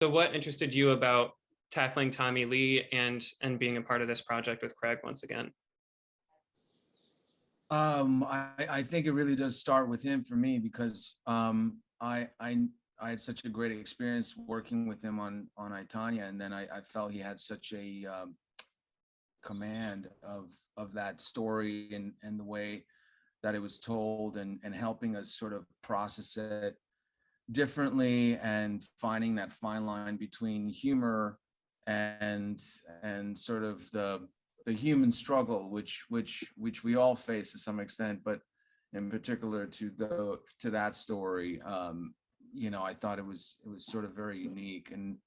So what interested you about tackling Tommy Lee and being a part of this project with Craig once again? I think it really does start with him for me because I had such a great experience working with him on I, Tonya, and then I felt he had such a command of that story and the way that it was told, and helping us sort of process it differently, and finding that fine line between humor and sort of the human struggle, which we all face to some extent, but in particular to that story. You know, I thought it was sort of very unique, and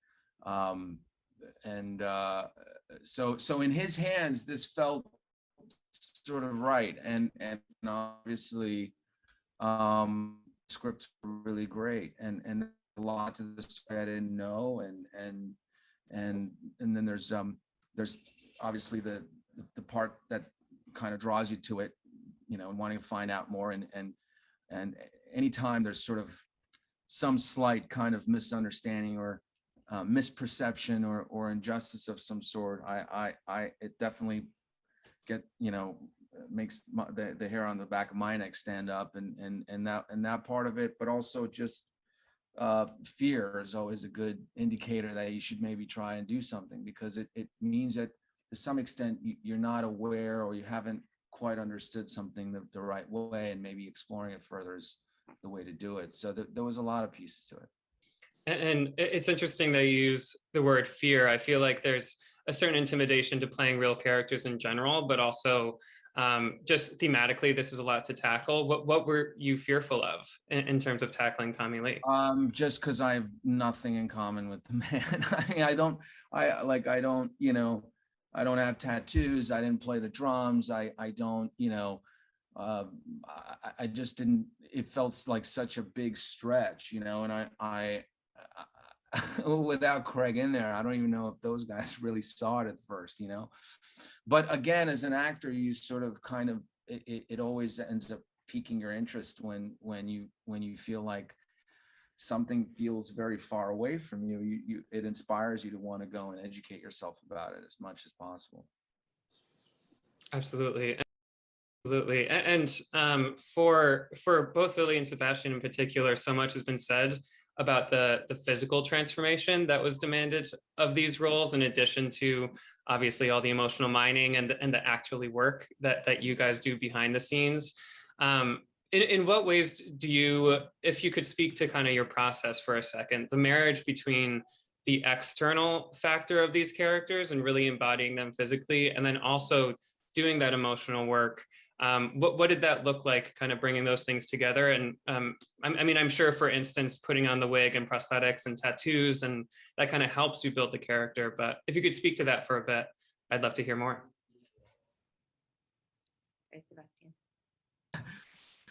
so in his hands this felt sort of right, and obviously scripts were really great, and a lot of the story I didn't know, and then there's obviously the part that kind of draws you to it, you know, and wanting to find out more, and anytime there's sort of some slight kind of misunderstanding or misperception or injustice of some sort, it definitely makes the hair on the back of my neck stand up, and that part of it, but also just fear is always a good indicator that you should maybe try and do something, because it means that to some extent you're not aware, or you haven't quite understood something the right way, and maybe exploring it further is the way to do it. So there was a lot of pieces to it. And it's interesting that you use the word fear. I feel like there's a certain intimidation to playing real characters in general, but also just thematically, this is a lot to tackle. What were you fearful of in terms of tackling Tommy Lee? Just because I have nothing in common with the man. I mean, I don't, you know, I don't have tattoos. I didn't play the drums. I don't, you know, I just didn't, it felt like such a big stretch, you know, and I without Craig in there, I don't even know if those guys really saw it at first, you know. But again, as an actor, you sort of kind of, it always ends up piquing your interest when you feel like something feels very far away from you. It inspires you to want to go and educate yourself about it as much as possible. Absolutely. Absolutely. And for both Lily and Sebastian in particular, so much has been said about the physical transformation that was demanded of these roles, in addition to obviously all the emotional mining and the actually work that you guys do behind the scenes. In what ways do you, if you could speak to kind of your process for a second, the marriage between the external factor of these characters and really embodying them physically, and then also doing that emotional work, what did that look like, kind of bringing those things together? And I mean, I'm sure, for instance, putting on the wig and prosthetics and tattoos, and that kind of helps you build the character. But if you could speak to that for a bit, I'd love to hear more. Okay, Sebastian.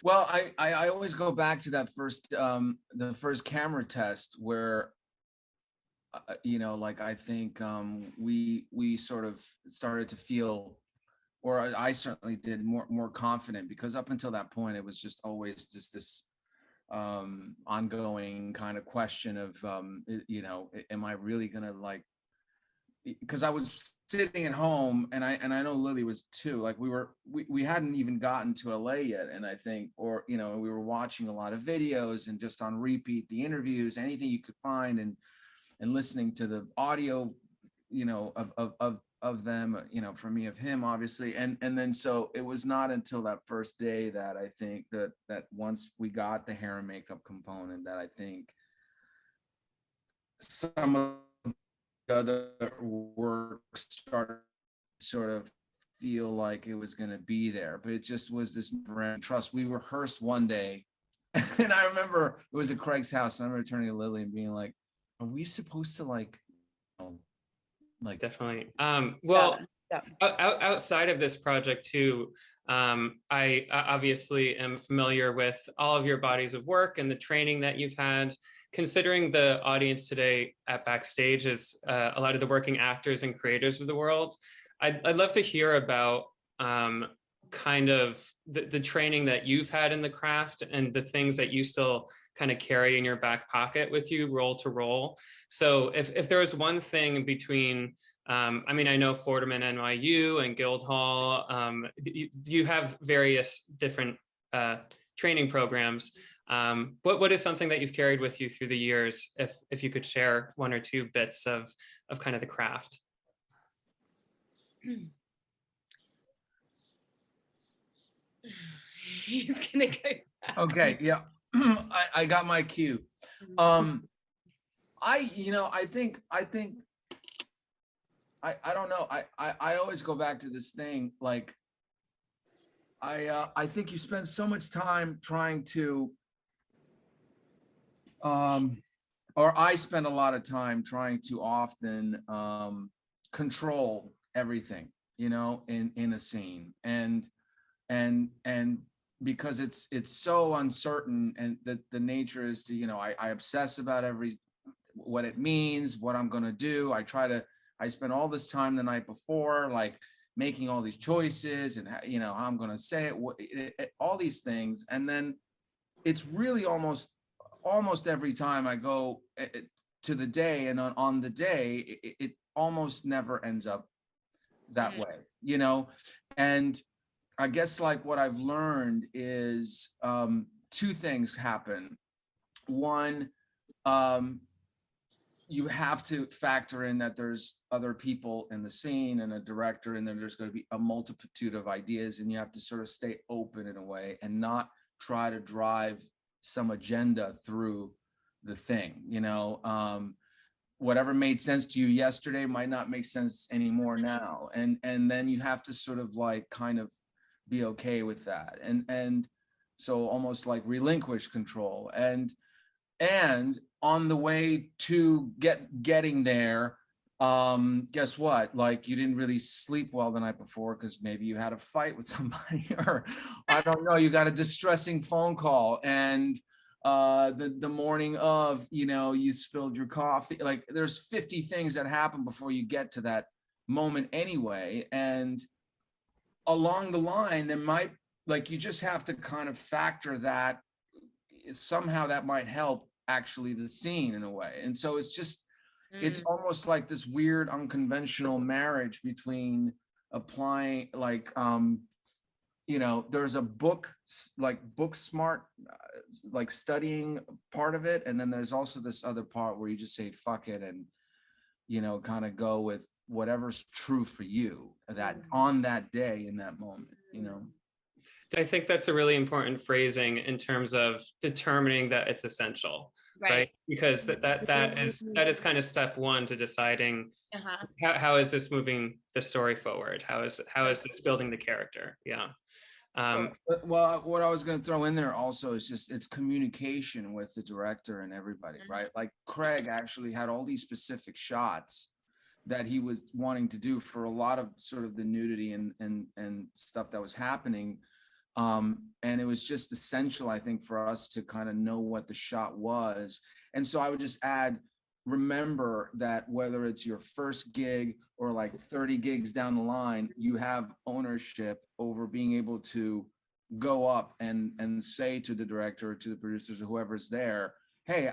Well, I always go back to that the first camera test where, you know, like I think we sort of started to feel, or I certainly did, more confident, because up until that point it was just always just this ongoing kind of question of you know, am I really gonna, like, because I was sitting at home, and I know Lily was too, like we hadn't even gotten to LA yet, and I think, or you know, we were watching a lot of videos and just on repeat the interviews, anything you could find, and listening to the audio, you know, of them, you know, for me, of him, obviously, and then so it was not until that first day that I think that once we got the hair and makeup component, that I think some of the other work started to sort of feel like it was going to be there, but it just was this brand trust. We rehearsed one day, and I remember it was at Craig's house, and I remember turning to Lily and being like, are we supposed to, like, Definitely. Well, yeah. Outside of this project too, I obviously am familiar with all of your bodies of work and the training that you've had. Considering the audience today at Backstage is a lot of the working actors and creators of the world, I'd love to hear about kind of the training that you've had in the craft, and the things that you still kind of carry in your back pocket with you role to role. So if there was one thing between, I mean, I know Fordham and NYU and Guildhall, you have various different training programs. What is something that you've carried with you through the years, if you could share one or two bits of kind of the craft? He's gonna go back. Okay, yeah. I got my cue. I don't know. I always go back to this thing, like, I think you spend so much time trying to, or I spend a lot of time trying to often control everything, you know, in a scene, and because it's so uncertain, and the nature is to, you know, I obsess about what it means, what I'm gonna do. I spend all this time the night before, like, making all these choices, and you know, how I'm gonna say it, all these things, and then it's really almost every time I go to the day, and on the day, it almost never ends up that way, you know. And I guess, like, what I've learned is two things happen. One, you have to factor in that there's other people in the scene and a director, and then there's going to be a multitude of ideas, and you have to sort of stay open in a way and not try to drive some agenda through the thing, you know. Whatever made sense to you yesterday might not make sense anymore now, and then you have to sort of, like, kind of be okay with that, and so almost like relinquish control. And on the way to getting there, guess what, like, you didn't really sleep well the night before because maybe you had a fight with somebody, or I don't know, you got a distressing phone call, and the morning of, you know, you spilled your coffee. Like, there's 50 things that happen before you get to that moment anyway, and along the line there might, like, you just have to kind of factor that somehow that might help actually the scene in a way. And so it's just, it's almost like this weird unconventional marriage between applying, like, you know, there's a book smart, like, studying part of it, and then there's also this other part where you just say fuck it, and, you know, kind of go with whatever's true for you that on that day, in that moment, you know. I think that's a really important phrasing in terms of determining that it's essential, right? Because that is kind of step one to deciding how is this moving the story forward? How is this building the character? Yeah. Well, what I was going to throw in there also is just, it's communication with the director and everybody, right? Like, Craig actually had all these specific shots that he was wanting to do for a lot of sort of the nudity and stuff that was happening. And it was just essential, I think, for us to kind of know what the shot was. And so I would just add, remember that whether it's your first gig or like 30 gigs down the line, you have ownership over being able to go up and say to the director or to the producers or whoever's there, hey,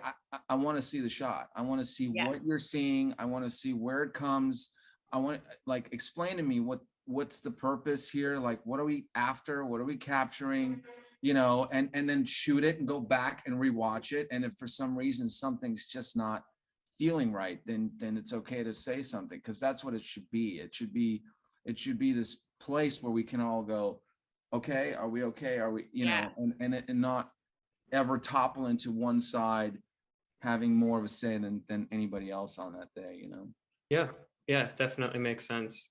I want to see the shot. I want to see what you're seeing. I want to see where it comes. I want, like, explain to me what's the purpose here? Like, what are we after? What are we capturing? You know, and then shoot it and go back and rewatch it. And if for some reason something's just not feeling right, then it's okay to say something, because that's what it should be. It should be this place where we can all go, okay, are we okay? Are we, you know, and not ever topple into one side having more of a say than anybody else on that day, you know? Yeah, definitely makes sense.